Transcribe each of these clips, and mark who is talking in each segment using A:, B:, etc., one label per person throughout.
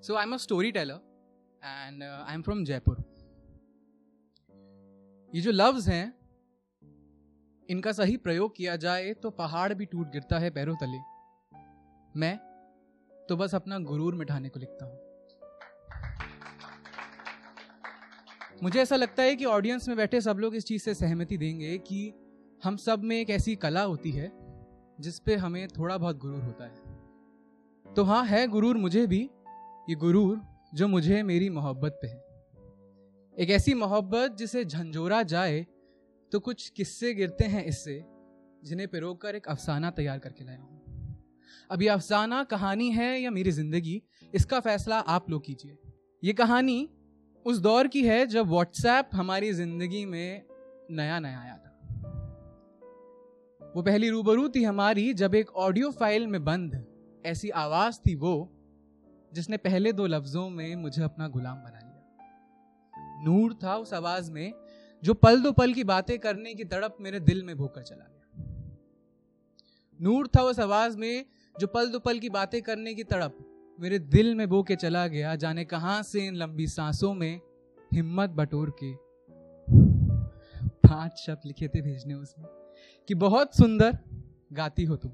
A: So I'm a storyteller and I'm from Jaipur. ये जो लफ्ज हैं इनका सही प्रयोग किया जाए तो पहाड़ भी टूट गिरता है पैरों तले। मैं तो बस अपना गुरूर मिटाने को लिखता हूं। मुझे ऐसा लगता है कि ऑडियंस में बैठे सब लोग इस चीज से सहमति देंगे कि हम सब में एक ऐसी कला होती है जिस पे हमें थोड़ा बहुत गुरूर होता है। तो हाँ, है गुरूर मुझे भी, ये गुरूर जो मुझे मेरी मोहब्बत पे है। एक ऐसी मोहब्बत जिसे झंझोरा जाए तो कुछ किस्से गिरते हैं इससे, जिन्हें पिरोकर एक अफसाना तैयार करके लाया हूं। अब ये अफसाना कहानी है या मेरी जिंदगी, इसका फैसला आप लोग कीजिए। ये कहानी उस दौर की है जब व्हाट्सएप हमारी जिंदगी में नया नया आया था। वो पहली रूबरू थी हमारी जब एक ऑडियो फाइल में बंद ऐसी आवाज थी वो, जिसने पहले 2 लफ्जों में मुझे अपना गुलाम बना लिया। नूर था उस आवाज में जो पल दो पल की बातें करने की तड़प मेरे दिल में भोकर चला गया। नूर था उस आवाज में जो पल दो पल की बातें करने की तड़प मेरे दिल में बो के चला गया। जाने कहां से इन लंबी सांसों में हिम्मत बटोर के 5 शब्द लिखे थे भेजने उसमें कि बहुत सुंदर गाती हो तुम।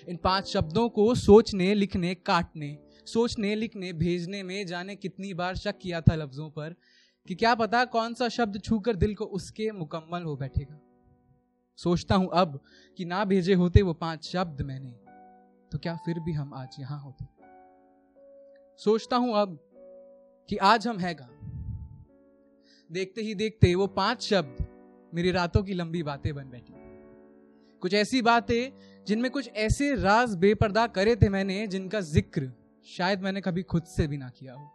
A: इन 5 शब्दों को सोचने लिखने काटने, सोचने लिखने भेजने में जाने कितनी बार शक किया था लफ्जों पर कि क्या पता कौन सा शब्द छूकर दिल को उसके मुकम्मल हो बैठेगा। सोचता हूं अब कि ना भेजे होते वो 5 शब्द मैंने, तो क्या फिर भी हम आज यहां होते। सोचता हूं अब कि आज हम है कहां। देखते ही देखते वो 5 शब्द मेरी रातों की लंबी बातें बन बैठी। कुछ ऐसी बातें जिनमें कुछ ऐसे राज बेपर्दा करे थे मैंने, जिनका जिक्र शायद मैंने कभी खुद से भी ना किया हो।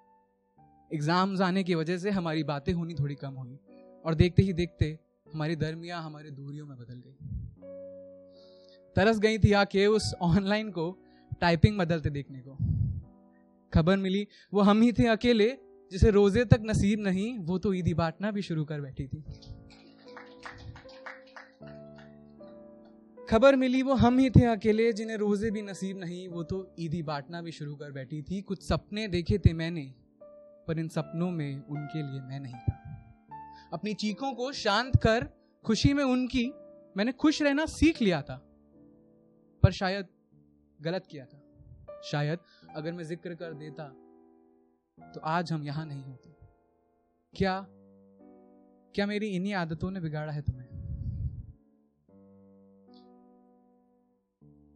A: एग्जाम्स आने की वजह से हमारी बातें होनी थोड़ी कम हुई और देखते ही देखते हमारी दरमियां हमारे दूरियों में बदल गई। तरस गई थी आंखें उस ऑनलाइन को टाइपिंग बदलते देखने को। खबर मिली वो हम ही थे अकेले जिसे रोजे तक नसीब नहीं, वो तो ईदी बांटना भी शुरू कर बैठी थी। खबर मिली वो हम ही थे अकेले जिन्हें रोजे भी नसीब नहीं, वो तो ईदी बांटना भी शुरू कर बैठी थी। कुछ सपने देखे थे मैंने, पर इन सपनों में उनके लिए मैं नहीं था। अपनी चीखों को शांत कर खुशी में उनकी मैंने खुश रहना सीख लिया था, पर शायद गलत किया था। शायद अगर मैं जिक्र कर देता तो आज हम यहां नहीं होते। क्या मेरी इन्हीं आदतों ने बिगाड़ा है तुम्हें?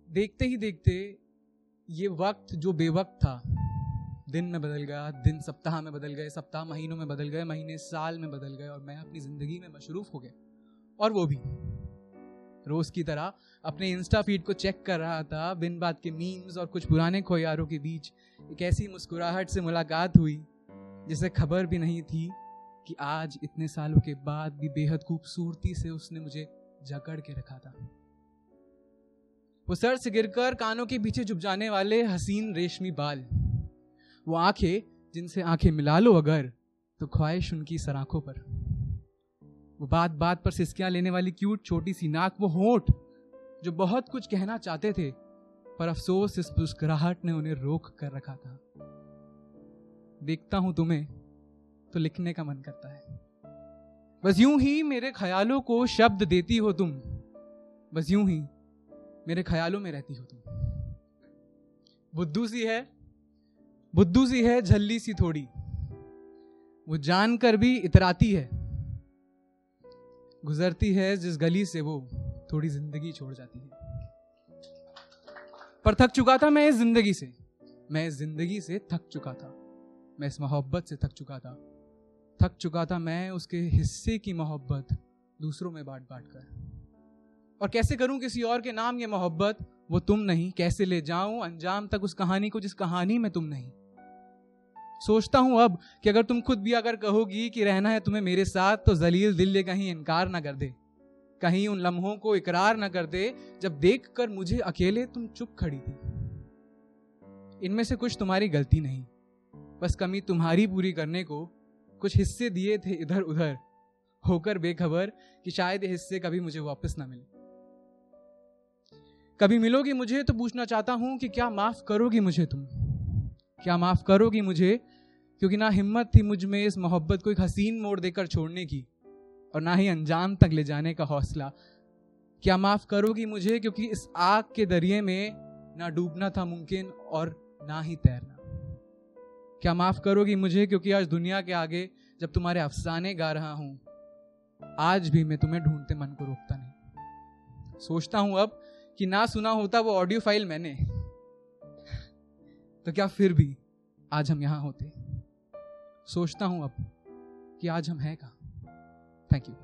A: देखते ही देखते ये वक्त जो बेवक्त था, दिन में बदल गया, दिन सप्ताह में बदल गए, सप्ताह महीनों में बदल गए, महीने साल में बदल गए और मैं अपनी जिंदगी में मशरूफ हो गया। और वो भी रोज की तरह अपने इंस्टा फीड को चेक कर रहा था। बिन बात के मीम्स और कुछ पुराने खोयारों के बीच एक ऐसी मुस्कुराहट से मुलाकात हुई जिसे खबर भी नहीं थी कि आज इतने सालों के बाद भी बेहद खूबसूरती से उसने मुझे जकड़ के रखा था। वो सर से गिरकर कानों के पीछे झुक जाने वाले हसीन रेशमी बाल, वो आंखें जिनसे आंखें मिला लो अगर तो ख्वाहिश उनकी सराखों पर, वो बात बात पर सिसकियां लेने वाली क्यूट छोटी सी नाक, वो होंठ जो बहुत कुछ कहना चाहते थे पर अफसोस इस मुस्कुराहट ने उन्हें रोक कर रखा था। देखता हूं तुम्हें तो लिखने का मन करता है। बस यूं ही मेरे ख्यालों को शब्द देती हो तुम, बस यूं ही मेरे ख्यालों में रहती हो तुम। बुद्धू सी है झल्ली सी थोड़ी, वो जानकर भी इतराती है। गुजरती है जिस गली से वो थोड़ी जिंदगी छोड़ जाती है। पर थक चुका था मैं इस जिंदगी से, मैं इस जिंदगी से थक चुका था, मैं इस मोहब्बत से थक चुका था मैं उसके हिस्से की मोहब्बत दूसरों में बांट बांट कर। और कैसे करूं किसी और के नाम ये मोहब्बत, वो तुम नहीं। कैसे ले जाऊं अंजाम तक उस कहानी को जिस कहानी में तुम नहीं। सोचता हूं अब कि अगर तुम खुद भी अगर कहोगी कि रहना है तुम्हें मेरे साथ, तो जलील दिल ये कहीं इनकार ना कर दे, कहीं उन लम्हों को इकरार ना कर दे जब देखकर मुझे अकेले तुम चुप खड़ी थी। इनमें से कुछ तुम्हारी गलती नहीं, बस कमी तुम्हारी पूरी करने को कुछ हिस्से दिए थे इधर उधर, होकर बेखबर कि शायद ये हिस्से कभी मुझे वापस ना मिले। कभी मिलोगी मुझे तो पूछना चाहता हूं कि क्या माफ करोगी मुझे तुम? क्या माफ करोगी मुझे क्योंकि ना हिम्मत थी मुझ में इस मोहब्बत को एक हसीन मोड़ देकर छोड़ने की, और ना ही अंजाम तक ले जाने का हौसला। क्या माफ करोगी मुझे क्योंकि इस आग के दरिए में ना डूबना था मुमकिन और ना ही तैरना। क्या माफ करोगी मुझे क्योंकि आज दुनिया के आगे जब तुम्हारे अफसाने गा रहा हूं, आज भी मैं तुम्हें ढूंढते मन को रोकता नहीं। सोचता हूं अब कि ना सुना होता वो ऑडियो फाइल मैंने, तो क्या फिर भी आज हम यहां होते। सोचता हूं अब कि आज हम हैं कहां। Thank you.